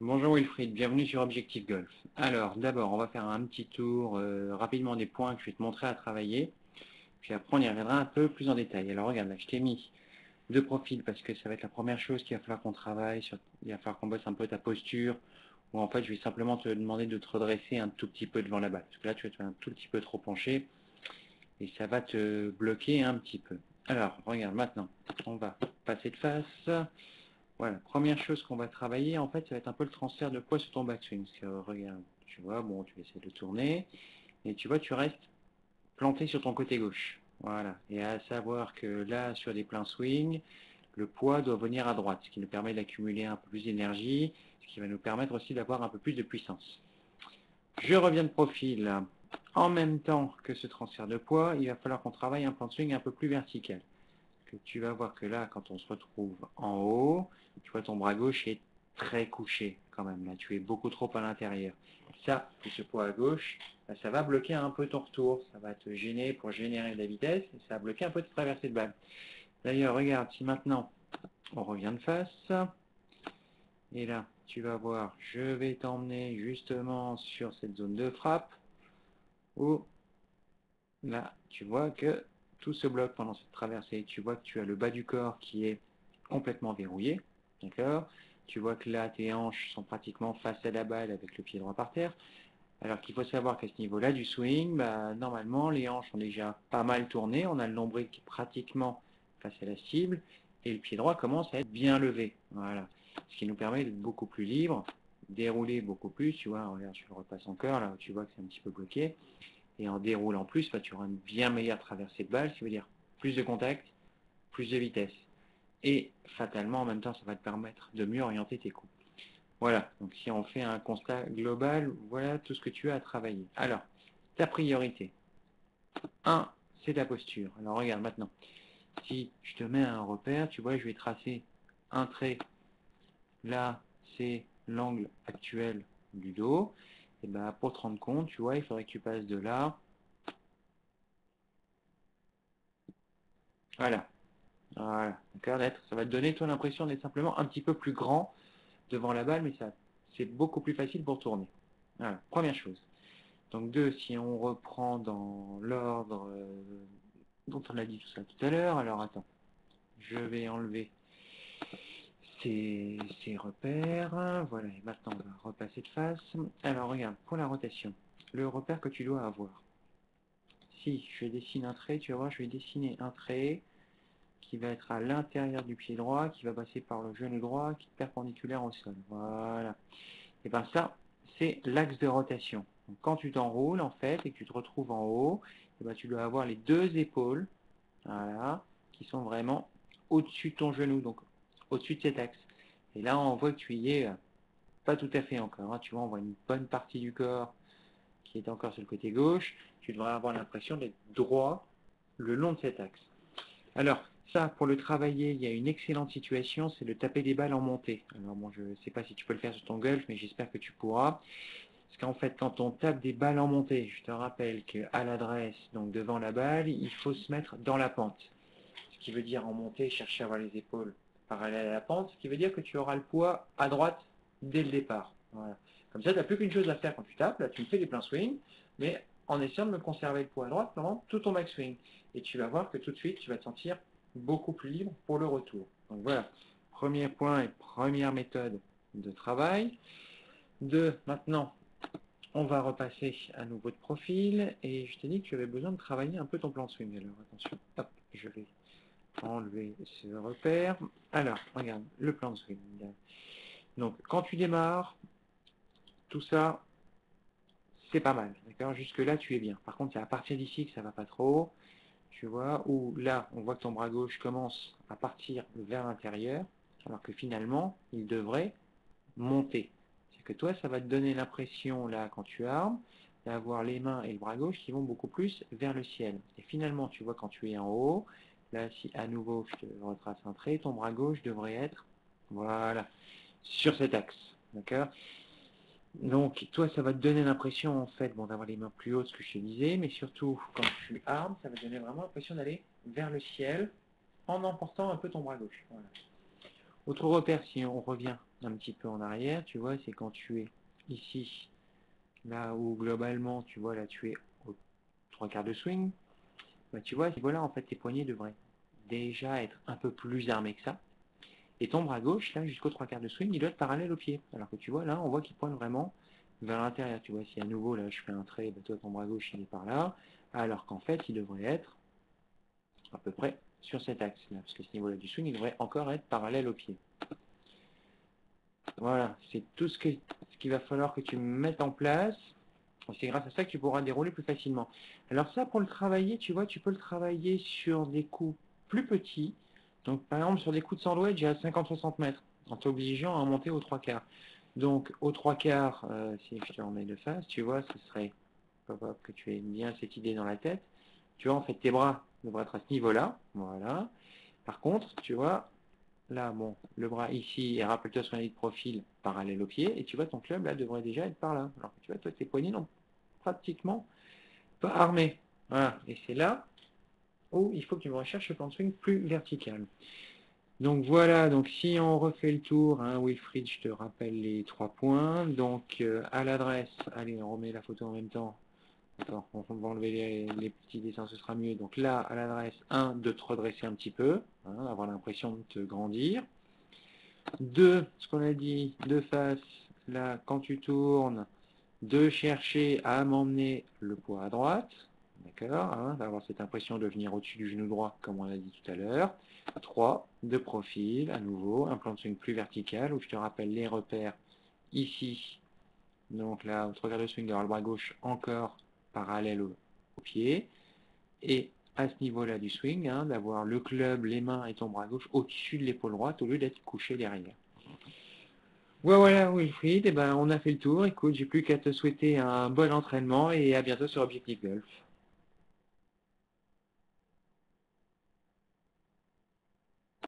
Bonjour Wilfried, bienvenue sur Objectif Golf. Alors d'abord on va faire un petit tour rapidement des points que je vais te montrer à travailler, puis après on y reviendra un peu plus en détail. Alors regarde là, je t'ai mis deux profils parce que ça va être la première chose qu'il va falloir qu'on travaille, il va falloir qu'on bosse un peu ta posture, ou en fait je vais simplement te demander de te redresser un tout petit peu devant la balle, parce que là tu vas être un tout petit peu trop penché et ça va te bloquer un petit peu. Alors regarde maintenant, on va passer de face. Voilà, première chose qu'on va travailler, en fait, ça va être un peu le transfert de poids sur ton backswing. Parce que, regarde, tu vois, bon, tu essaies de tourner, et tu vois, tu restes planté sur ton côté gauche. Voilà, et à savoir que là, sur des pleins swing, le poids doit venir à droite, ce qui nous permet d'accumuler un peu plus d'énergie, ce qui va nous permettre aussi d'avoir un peu plus de puissance. Je reviens de profil. En même temps que ce transfert de poids, il va falloir qu'on travaille un plan de swing un peu plus vertical. Que tu vas voir que là, quand on se retrouve en haut, tu vois ton bras gauche est très couché quand même. Là, tu es beaucoup trop à l'intérieur. Ça, plus ce poids à gauche, bah, ça va bloquer un peu ton retour. Ça va te gêner pour générer de la vitesse et ça va bloquer un peu de traversée de balle. D'ailleurs, regarde, si maintenant on revient de face, et là, tu vas voir, je vais t'emmener justement sur cette zone de frappe où là, tu vois que tout se bloque pendant cette traversée. Tu vois que tu as le bas du corps qui est complètement verrouillé. D'accord. Tu vois que là, tes hanches sont pratiquement face à la balle avec le pied droit par terre. Alors qu'il faut savoir qu'à ce niveau-là du swing, bah, normalement, les hanches ont déjà pas mal tourné. On a le nombril qui est pratiquement face à la cible. Et le pied droit commence à être bien levé. Voilà. Ce qui nous permet d'être beaucoup plus libre, dérouler beaucoup plus. Tu vois, regarde, je le repasse encore, là où tu vois que c'est un petit peu bloqué. Et en déroulant plus, bah, tu auras une bien meilleure traversée de balle, ce qui veut dire plus de contact, plus de vitesse. Et fatalement, en même temps, ça va te permettre de mieux orienter tes coups. Voilà, donc si on fait un constat global, voilà tout ce que tu as à travailler. Alors, ta priorité. 1, c'est ta posture. Alors regarde maintenant, si je te mets un repère, tu vois, je vais tracer un trait. Là, c'est l'angle actuel du dos. Et ben, pour te rendre compte, tu vois, il faudrait que tu passes de là. Voilà, voilà, d'accord, ça va te donner toi l'impression d'être simplement un petit peu plus grand devant la balle, mais ça, c'est beaucoup plus facile pour tourner. Voilà, première chose. Donc deux, si on reprend dans l'ordre dont on a dit tout ça tout à l'heure, alors attends, je vais enlever ces repères, voilà, et maintenant on va repasser de face. Alors regarde, pour la rotation, le repère que tu dois avoir. Si je dessine un trait, tu vas voir, je vais dessiner un trait qui va être à l'intérieur du pied droit, qui va passer par le genou droit, qui est perpendiculaire au sol. Voilà. Et bien ça, c'est l'axe de rotation. Donc, quand tu t'enroules, en fait, et que tu te retrouves en haut, et ben, tu dois avoir les deux épaules, voilà, qui sont vraiment au-dessus de ton genou, donc au-dessus de cet axe. Et là, on voit que tu y es pas tout à fait encore. Hein. Tu vois, on voit une bonne partie du corps qui est encore sur le côté gauche. Tu devrais avoir l'impression d'être droit le long de cet axe. Alors, ça, pour le travailler, il y a une excellente situation, c'est de taper des balles en montée. Alors bon, je ne sais pas si tu peux le faire sur ton golf, mais j'espère que tu pourras. Parce qu'en fait, quand on tape des balles en montée, je te rappelle qu'à l'adresse, donc devant la balle, il faut se mettre dans la pente. Ce qui veut dire en montée, chercher à avoir les épaules parallèles à la pente, ce qui veut dire que tu auras le poids à droite dès le départ. Voilà. Comme ça, tu n'as plus qu'une chose à faire quand tu tapes. Là, tu me fais des pleins swing, mais en essayant de me conserver le poids à droite pendant tout ton backswing. Et tu vas voir que tout de suite, tu vas te sentir beaucoup plus libre pour le retour. Donc voilà, premier point et première méthode de travail. Deux, maintenant, on va repasser à nouveau de profil. Et je t'ai dit que tu avais besoin de travailler un peu ton plan de swing. Alors attention, hop, je vais enlever ce repère. Alors, regarde, le plan de swing. Donc, quand tu démarres, tout ça, c'est pas mal, d'accord. Jusque-là, tu es bien. Par contre, c'est à partir d'ici que ça va pas trop, tu vois, où là, on voit que ton bras gauche commence à partir vers l'intérieur, alors que finalement, il devrait monter. C'est que toi, ça va te donner l'impression, là, quand tu armes, d'avoir les mains et le bras gauche qui vont beaucoup plus vers le ciel. Et finalement, tu vois, quand tu es en haut, là, si à nouveau, je te retrace un trait, ton bras gauche devrait être, voilà, sur cet axe, d'accord. Donc, toi, ça va te donner l'impression, en fait, bon, d'avoir les mains plus hautes, ce que je te disais, mais surtout, quand tu armes, ça va te donner vraiment l'impression d'aller vers le ciel en emportant un peu ton bras gauche. Voilà. Autre repère, si on revient un petit peu en arrière, tu vois, c'est quand tu es ici, là où globalement, tu vois, là tu es aux 3/4 de swing, bah, tu vois, à ce niveau-là, en fait, tes poignets devraient déjà être un peu plus armés que ça. Et ton bras gauche, là, jusqu'aux 3/4 de swing, il doit être parallèle au pied. Alors que tu vois, là, on voit qu'il pointe vraiment vers l'intérieur. Tu vois, si à nouveau, là, je fais un trait, bah, toi, ton bras gauche, il est par là. Alors qu'en fait, il devrait être à peu près sur cet axe-là. Parce que ce niveau-là du swing, il devrait encore être parallèle au pied. Voilà, c'est tout ce qu'il va falloir que tu mettes en place. C'est grâce à ça que tu pourras dérouler plus facilement. Alors ça, pour le travailler, tu vois, tu peux le travailler sur des coups plus petits. Donc par exemple, sur des coups de sandwich à 50-60 mètres, en t'obligeant à en monter aux 3/4. Donc aux 3/4, si je te remets de face, tu vois, ce serait que tu aies bien cette idée dans la tête. Tu vois, en fait, tes bras devraient être à ce niveau-là. Voilà. Par contre, tu vois, là, bon, le bras ici, et rappelle-toi sur un lit de profil parallèle au pied, et tu vois, ton club, là, devrait déjà être par là. Alors que tu vois, toi, tes poignets n'ont pratiquement pas armés. Voilà, et c'est là où il faut que tu me recherches le plan de swing plus vertical. Donc voilà, donc si on refait le tour, hein, Wilfried, je te rappelle les 3 points. Donc à l'adresse, allez, on remet la photo en même temps. Attends, on va enlever les petits dessins, ce sera mieux. Donc là, à l'adresse 1, de te redresser un petit peu, hein, avoir l'impression de te grandir. 2, ce qu'on a dit, de face, là, quand tu tournes, de chercher à m'emmener le poids à droite, d'accord, hein, d'avoir cette impression de venir au-dessus du genou droit, comme on a dit tout à l'heure. 3, de profil, à nouveau, un plan de swing plus vertical, où je te rappelle les repères ici, donc là, au 3/4 de swing, d'avoir le bras gauche encore parallèle au pied, et à ce niveau-là du swing, hein, d'avoir le club, les mains et ton bras gauche au-dessus de l'épaule droite, au lieu d'être couché derrière. Ouais, voilà, Wilfried, eh ben, on a fait le tour. Écoute, j'ai plus qu'à te souhaiter un bon entraînement et à bientôt sur Objectif Golf.